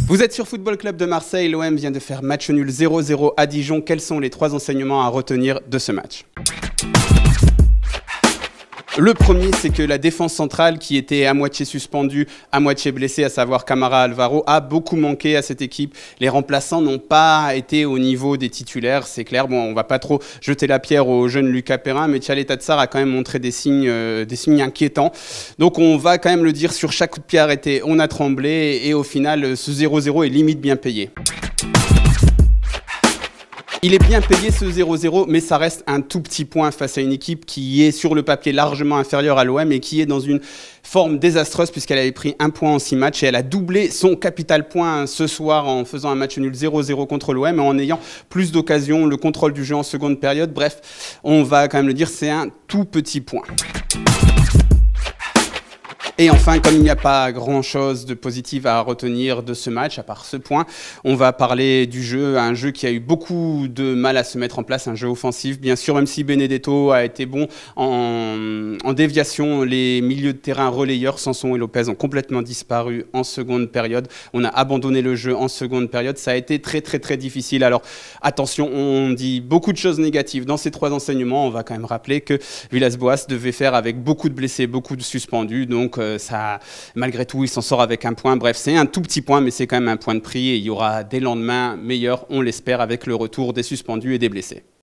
Vous êtes sur Football Club de Marseille, l'OM vient de faire match nul 0-0 à Dijon. Quels sont les 3 enseignements à retenir de ce match ? Le premier, c'est que la défense centrale, qui était à moitié suspendue, à moitié blessée, à savoir Camara Alvaro, a beaucoup manqué à cette équipe. Les remplaçants n'ont pas été au niveau des titulaires, c'est clair. Bon, on va pas trop jeter la pierre au jeune Lucas Perrin, mais Thialé Tatsar a quand même montré des signes inquiétants. Donc on va quand même le dire, sur chaque coup de pied arrêté, on a tremblé et au final, ce 0-0 est limite bien payé. Il est bien payé ce 0-0, mais ça reste un tout petit point face à une équipe qui est sur le papier largement inférieure à l'OM et qui est dans une forme désastreuse puisqu'elle avait pris 1 point en 6 matchs et elle a doublé son capital point ce soir en faisant un match nul 0-0 contre l'OM et en ayant plus d'occasions, le contrôle du jeu en seconde période. Bref, on va quand même le dire, c'est un tout petit point. Et enfin, comme il n'y a pas grand-chose de positif à retenir de ce match, à part ce point, on va parler du jeu, un jeu qui a eu beaucoup de mal à se mettre en place, un jeu offensif. Bien sûr, même si Benedetto a été bon en déviation, les milieux de terrain relayeurs, Sanson et Lopez, ont complètement disparu en seconde période. On a abandonné le jeu en seconde période. Ça a été très, très, très difficile. Alors, attention, on dit beaucoup de choses négatives dans ces 3 enseignements. On va quand même rappeler que Villas-Boas devait faire avec beaucoup de blessés, beaucoup de suspendus. Donc, ça, malgré tout, il s'en sort avec 1 point. Bref, c'est un tout petit point, mais c'est quand même un point de prix. Et il y aura des lendemains meilleurs, on l'espère, avec le retour des suspendus et des blessés.